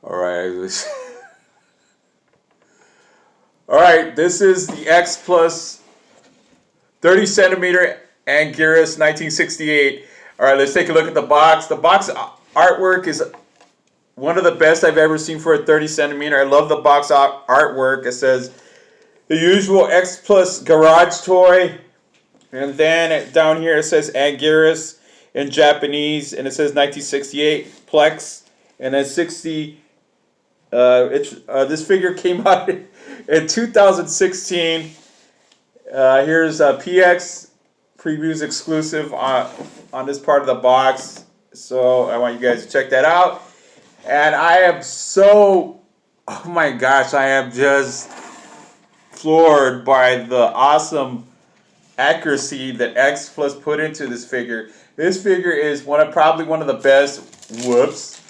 All right. All right. This is the X Plus 30 centimeter Anguirus 1968. All right. Let's take a look at the box. The box artwork is one of the best I've ever seen for a 30 centimeter. I love the box artwork. It says the usual X Plus garage toy. And then down here it says Anguirus in Japanese, and it says 1968 Plex, and then 60. This figure came out in 2016. Here's a PX previews exclusive on this part of the box. So I want you guys to check that out. And I am so, oh my gosh, I am just floored by the awesome accuracy that X Plus put into this figure. This figure is probably one of the best. Whoops,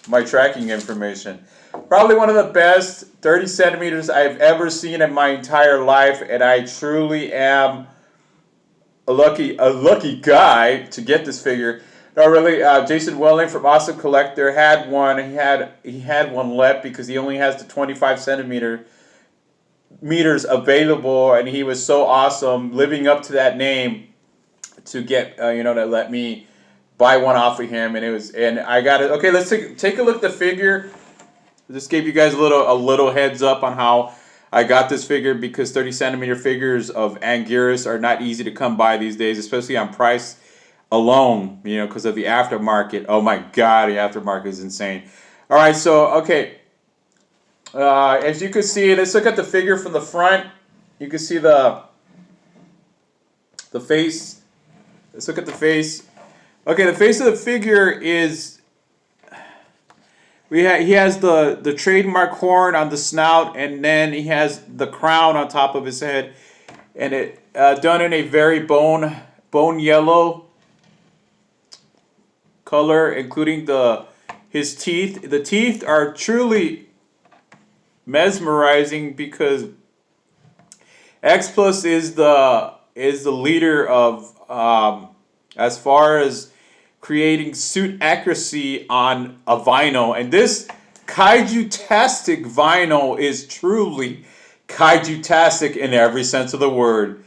my tracking information. Probably one of the best 30 centimeters I've ever seen in my entire life, and I truly am a lucky guy to get this figure. No, really, Jason Welling from Awesome Collector had one. He had one left because he only has the 25 meters available, and he was so awesome, living up to that name, to get to let me buy one off of him, and I got it. Okay, let's take a look at the figure. Just gave you guys a little heads up on how I got this figure, because 30 centimeter figures of Anguirus are not easy to come by these days, especially on price alone, because of the aftermarket. Oh my God, the aftermarket is insane. All right, so okay, as you can see, let's look at the figure from the front. You can see the face. Let's look at the face. Okay, the face of the figure is, he has the trademark horn on the snout, and then he has the crown on top of his head, and it done in a very bone yellow color, including his teeth. The teeth are truly mesmerizing, because X Plus is the leader of as far as creating suit accuracy on a vinyl, and this kaiju-tastic vinyl is truly kaiju-tastic in every sense of the word.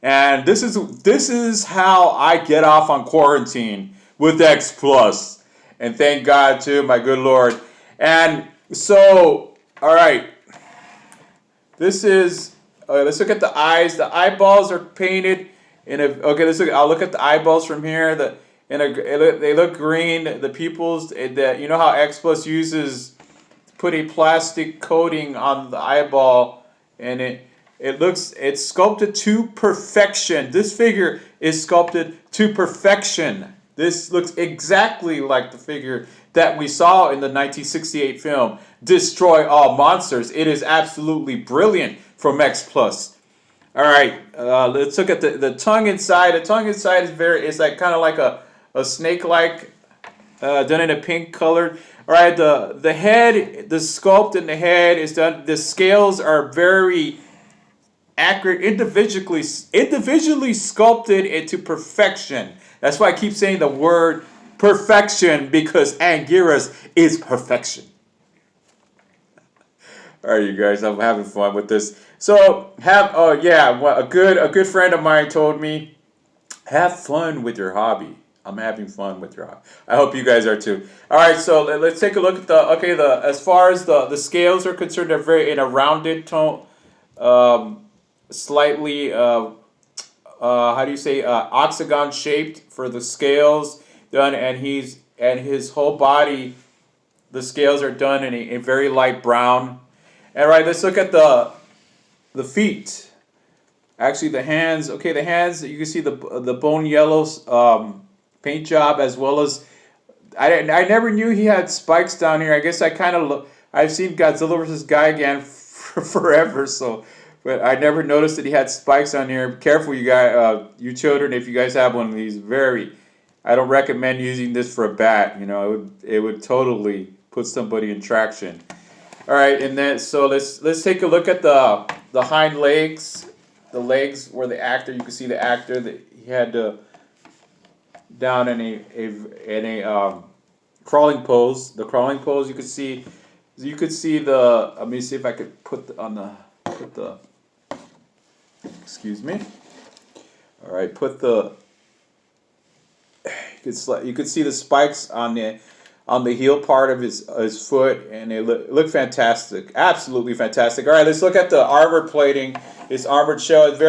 And this is how I get off on quarantine, with X Plus, and thank God too, my good Lord. And so, all right, this is let's look at the eyes. The eyeballs are painted in a I'll look at the eyeballs from here. They look green. The pupils, you know how X Plus put a plastic coating on the eyeball, and it's sculpted to perfection. This figure is sculpted to perfection. This looks exactly like the figure that we saw in the 1968 film, Destroy All Monsters. It is absolutely brilliant from X Plus. All right, let's look at the tongue inside. The tongue inside is like kind of like a snake-like, done in a pink color. All right, the head, the sculpt in the head is done. The scales are very accurate, individually sculpted into perfection. That's why I keep saying the word perfection, because Anguirus is perfection. All right, you guys, I'm having fun with this. So a good friend of mine told me, have fun with your hobby. I'm having fun with your hobby. I hope you guys are too. All right, so let's take a look at as far as the scales are concerned, they're very in a rounded tone, slightly octagon shaped for the scales done, and his whole body, the scales are done in a very light brown. All right, let's look at the feet. Actually, the hands. Okay, the hands. You can see the bone yellow paint job, as well as I never knew he had spikes down here. I guess I've seen Godzilla vs. Gigan forever, so. But I never noticed that he had spikes on here. Careful, you guys, you children, if you guys have one of these. I don't recommend using this for a bat. It would totally put somebody in traction. All right, and then so let's take a look at the hind legs. The legs where the actor, you can see the actor that he had down in a crawling pose. The crawling pose, you can see You could see the. Let me see if I could put the. Excuse me. All right, put the. You could see the spikes on the heel part of his foot, and it look fantastic, absolutely fantastic. All right, let's look at the armor plating. This armored shell is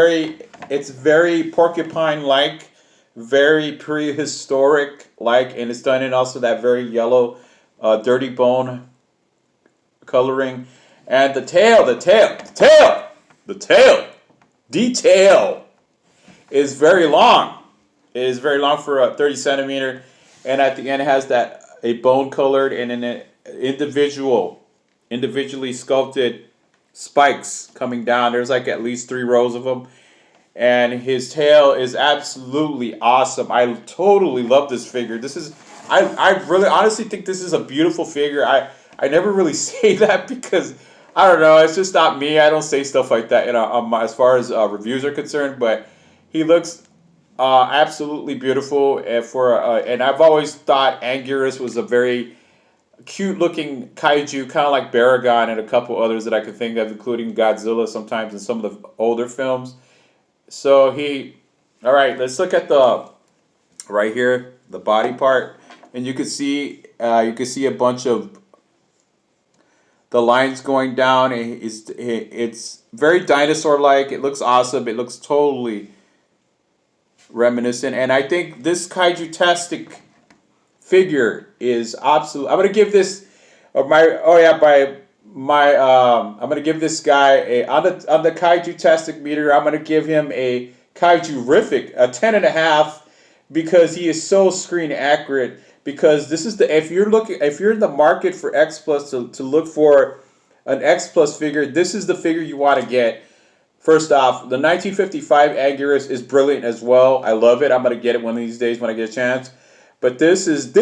it's very porcupine like, very prehistoric like, and it's done in also that very yellow, dirty bone coloring, and the tail detail is very long. It is very long for a 30 centimeter, and at the end it has a bone colored and an individually sculpted spikes coming down. There's like at least 3 rows of them, and his tail is absolutely awesome. I totally love this figure. I really honestly think this is a beautiful figure. I never really say that because I don't know. It's just not me. I don't say stuff like that. As far as reviews are concerned, but he looks absolutely beautiful. And I've always thought Anguirus was a very cute looking kaiju, kind of like Baragon and a couple others that I could think of, including Godzilla sometimes in some of the older films. So all right, let's look at right here, the body part, and you can see a bunch of the lines going down. It's very dinosaur-like. It looks awesome. It looks totally reminiscent, and I think this kaiju-tastic figure is absolute. I'm gonna give this I'm gonna give this guy on the kaiju-tastic meter. I'm gonna give him a kaiju-rific, a 10.5, because he is so screen accurate. Because this is if you're in the market for X Plus to look for an X Plus figure, this is the figure you want to get. First off, the 1955 Anguirus is brilliant as well. I love it. I'm gonna get it one of these days when I get a chance. But this is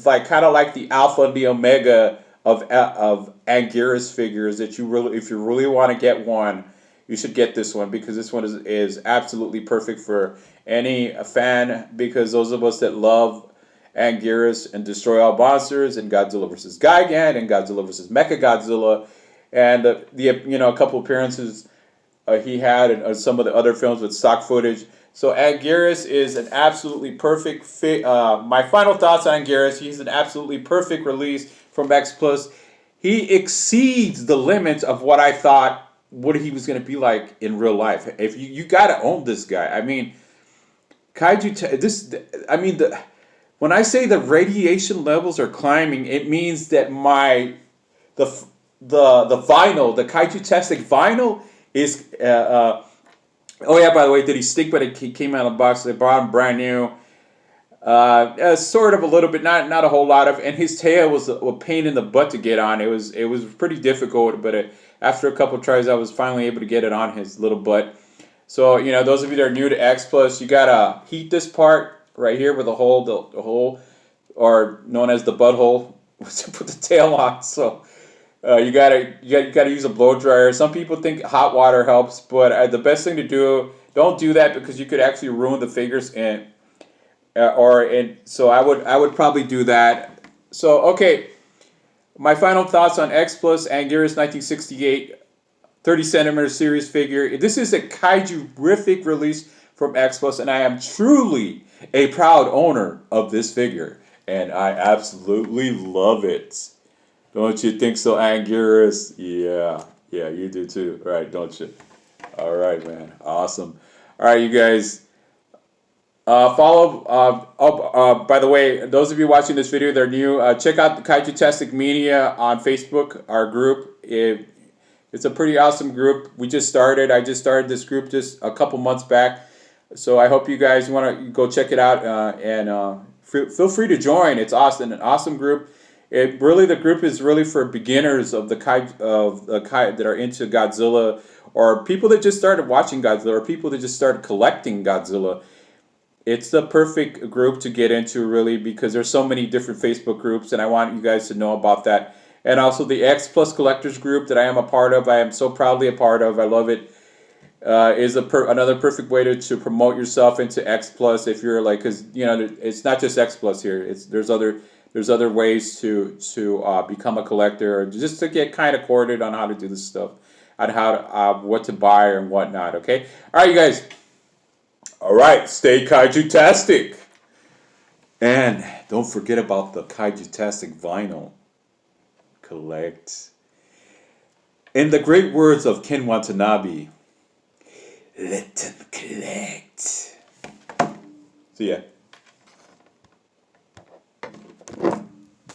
like kind of like the alpha and the omega of Anguirus figures that if you really want to get one, you should get this one, because this one is absolutely perfect for any fan, because those of us that love Anguirus and Destroy All Monsters and Godzilla vs. Gigan and Godzilla vs. Mechagodzilla and a couple appearances he had in some of the other films with stock footage. So Anguirus is an absolutely perfect fit. My final thoughts on Anguirus: he's an absolutely perfect release from X Plus. He exceeds the limits of what I thought what he was going to be like in real life. If you got to own this guy. I mean, when I say the radiation levels are climbing, it means that the vinyl, the kaiju-tastic vinyl is. Oh yeah, by the way, did he stink? But he came out of the box. They brought him brand new. Sort of a little bit, not a whole lot of. And his tail was a pain in the butt to get on. It was pretty difficult, but after a couple tries, I was finally able to get it on his little butt. So those of you that are new to X Plus, you gotta heat this part right here with the hole, or known as the butthole, to put the tail on. So you gotta use a blow dryer. Some people think hot water helps, but the best thing to do, don't do that, because you could actually ruin the figures. So I would probably do that. So okay, my final thoughts on X Plus Anguirus 1968 30 centimeter series figure. This is a kaiju-rific release from X Plus, and I am truly a proud owner of this figure, and I absolutely love it. Don't you think so, Anguirus? Yeah, you do too, right? Don't you? All right, man, awesome. All right, you guys. By the way, those of you watching this video, they're new. Check out the Kaiju-tastic Media on Facebook, our group. It's a pretty awesome group. I just started this group just a couple months back. So I hope you guys want to go check it out, and feel free to join. It's awesome, an awesome group. The group is really for beginners of the kaiju that are into Godzilla, or people that just started watching Godzilla, or people that just started collecting Godzilla. It's the perfect group to get into, really, because there's so many different Facebook groups, and I want you guys to know about that. And also the X Plus Collectors group that I am a part of. I am so proudly a part of. I love it. Is another perfect way to promote yourself into X Plus, if you're like, because it's not just X Plus here. There's other There's other ways to become a collector, or just to get kind of corded on how to do this stuff, on how to, what to buy and whatnot. Okay, all right, you guys. All right, stay kaiju-tastic, and don't forget about the kaiju-tastic vinyl. Collect. In the great words of Ken Watanabe, let them collect. See ya.